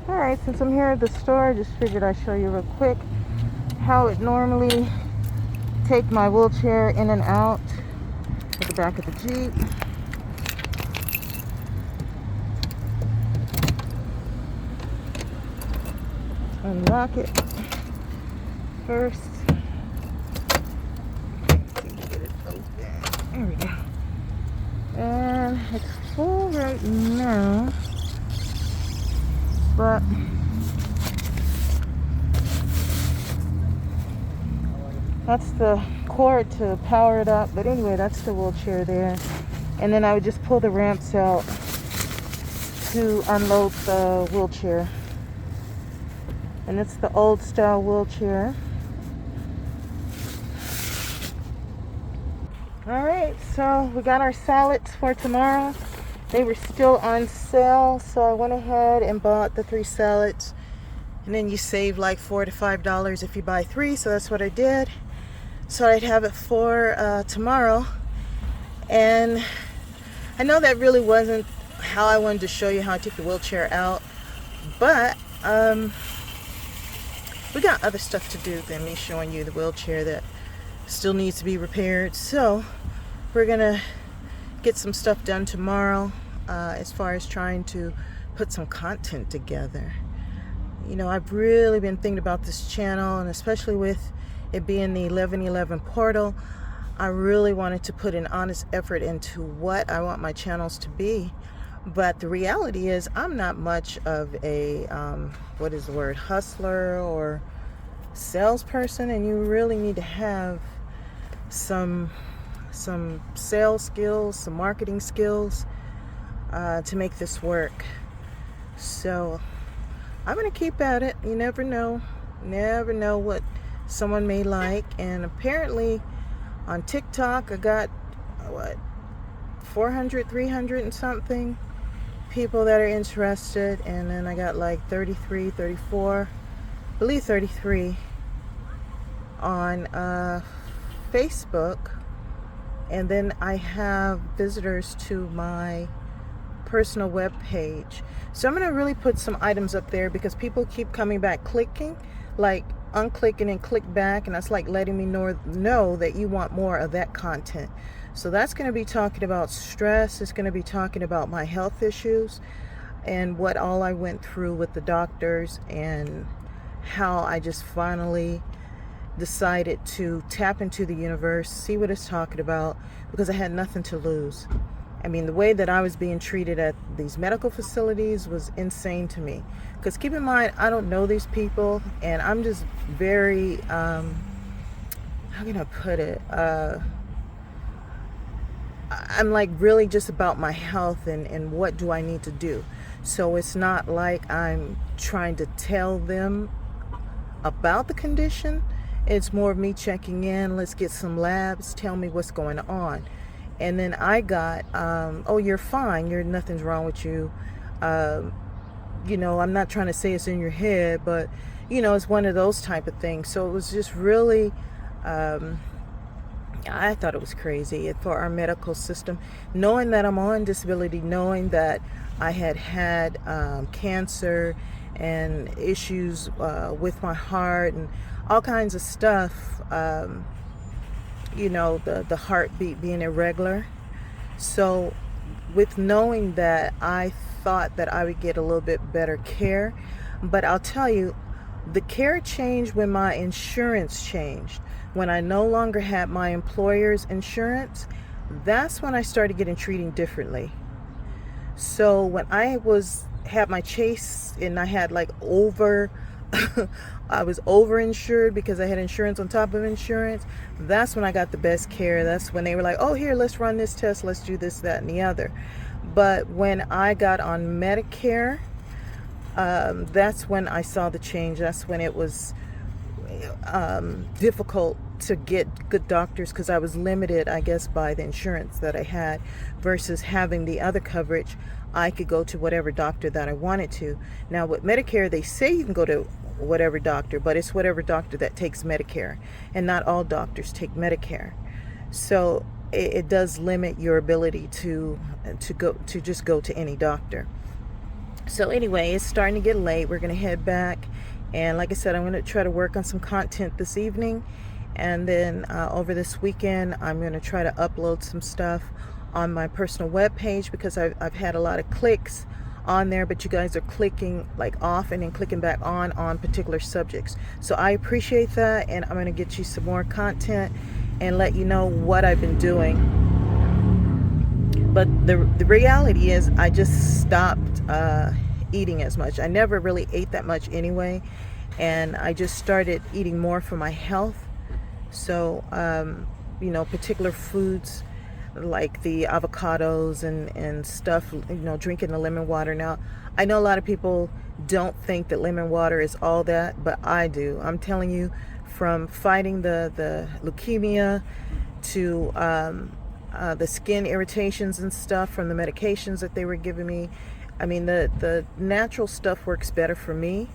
Alright, since I'm here at the store, I just figured I'd show you real quick how it normally take my wheelchair in and out at the back of the Jeep. Unlock it first. Get it open. There we go. And it's full right now, but that's the cord to power it up. But anyway, that's the wheelchair there. And then I would just pull the ramps out to unload the wheelchair. And it's the old style wheelchair. Alright, so we got our salads for tomorrow. They were still on sale, so I went ahead and bought the 3 salads. And then you save like $4 to $5 if you buy 3, so that's what I did. So I'd have it for tomorrow. And I know that really wasn't how I wanted to show you how I took the wheelchair out, but we got other stuff to do than me showing you the wheelchair that still needs to be repaired. So we're gonna get some stuff done tomorrow as far as trying to put some content together. You know, I've really been thinking about this channel, and especially with it being the 11/11 portal, I really wanted to put an honest effort into what I want my channels to be. But the reality is I'm not much of a hustler or salesperson, and you really need to have some sales skills, some marketing skills to make this work. So I'm gonna keep at it. You never know what someone may like. And apparently on TikTok I got 400, 300 and something people that are interested, and then I got like 33, 34, I believe 33 on Facebook. And then I have visitors to my personal web page. So I'm going to really put some items up there because people keep coming back clicking, like unclicking and click back, and that's like letting me know that you want more of that content. So that's going to be talking about stress. It's going to be talking about my health issues and what all I went through with the doctors, and how I just finally decided to tap into the universe, see what it's talking about, because I had nothing to lose. I mean, the way that I was being treated at these medical facilities was insane to me. Because keep in mind, I don't know these people, and I'm just very, how can I put it? I'm like really just about my health and what do I need to do. So it's not like I'm trying to tell them about the condition. It's more of me checking in. Let's get some labs, tell me what's going on. And then I got, oh, you're fine, nothing's wrong with you. You know, I'm not trying to say it's in your head, but you know, it's one of those type of things. So it was just really, I thought it was crazy for our medical system, knowing that I'm on disability, knowing that I had cancer and issues with my heart and all kinds of stuff, you know, the heartbeat being irregular. So with knowing that, I thought that I would get a little bit better care. But I'll tell you, the care changed when my insurance changed. When I no longer had my employer's insurance, that's when I started getting treated differently. So when I had my chase and I had like I was overinsured because I had insurance on top of insurance, that's when I got the best care. That's when they were like, oh, here, let's run this test, let's do this, that, and the other. But when I got on Medicare, that's when I saw the change. That's when it was difficult to get good doctors, because I was limited, I guess, by the insurance that I had, versus having the other coverage. I could go to whatever doctor that I wanted to. Now with Medicare, they say you can go to whatever doctor, but it's whatever doctor that takes Medicare, and not all doctors take Medicare. So it does limit your ability to just go to any doctor. So anyway, it's starting to get late. We're gonna head back, and like I said, I'm gonna try to work on some content this evening, and then over this weekend I'm gonna try to upload some stuff on my personal web page, because I've had a lot of clicks on there, but you guys are clicking like off and then clicking back on particular subjects. So I appreciate that, and I'm gonna get you some more content and let you know what I've been doing. But the reality is I just stopped eating as much. I never really ate that much anyway, and I just started eating more for my health. So particular foods like the avocados and stuff, drinking the lemon water. Now, I know a lot of people don't think that lemon water is all that, but I do. I'm telling you, from fighting the leukemia to the skin irritations and stuff from the medications that they were giving me, I mean, the natural stuff works better for me.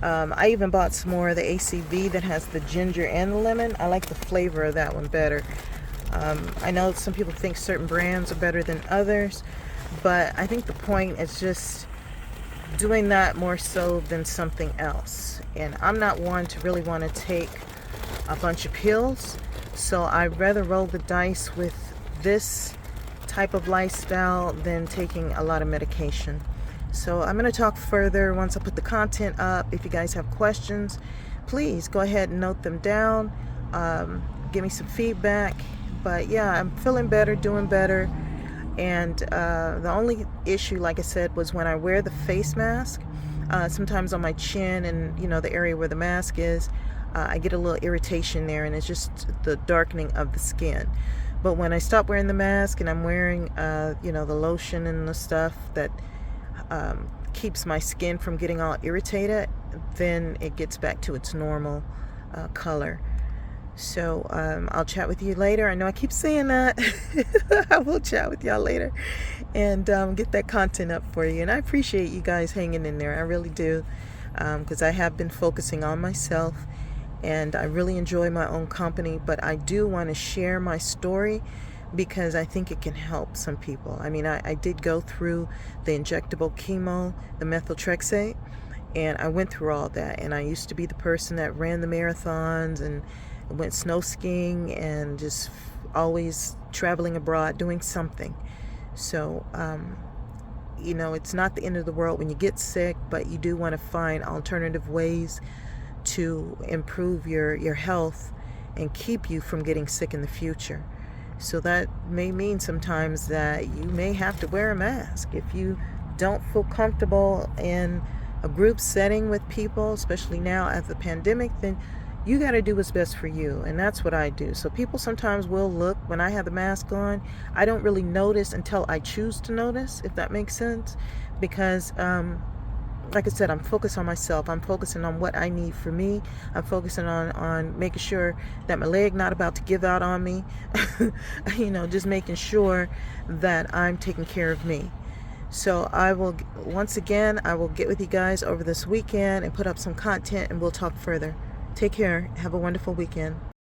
I even bought some more of the ACV that has the ginger and the lemon. I like the flavor of that one better. I know some people think certain brands are better than others, but I think the point is just doing that more so than something else. And I'm not one to really want to take a bunch of pills, so I'd rather roll the dice with this type of lifestyle than taking a lot of medication. So I'm going to talk further once I put the content up. If you guys have questions, please go ahead and note them down. Give me some feedback. But yeah, I'm feeling better, doing better. And the only issue, like I said, was when I wear the face mask, sometimes on my chin and the area where the mask is, I get a little irritation there, and it's just the darkening of the skin. But when I stop wearing the mask and I'm wearing the lotion and the stuff that keeps my skin from getting all irritated, then it gets back to its normal color. So I'll chat with you later. I know I keep saying that. I will chat with y'all later and get that content up for you. And I appreciate you guys hanging in there. I really do, because I have been focusing on myself, and I really enjoy my own company. But I do want to share my story because I think it can help some people. I mean, I did go through the injectable chemo, the methotrexate, and I went through all that. And I used to be the person that ran the marathons and went snow skiing and just always traveling abroad doing something. So it's not the end of the world when you get sick, but you do want to find alternative ways to improve your health and keep you from getting sick in the future. So that may mean sometimes that you may have to wear a mask if you don't feel comfortable in a group setting with people, especially now after the pandemic. Then you got to do what's best for you, and that's what I do. So people sometimes will look when I have the mask on. I don't really notice until I choose to notice, if that makes sense, because like I said, I'm focused on myself. I'm focusing on what I need for me. I'm focusing on making sure that my leg not about to give out on me. Just making sure that I'm taking care of me. So I will get with you guys over this weekend and put up some content, and we'll talk further. Take care. Have a wonderful weekend.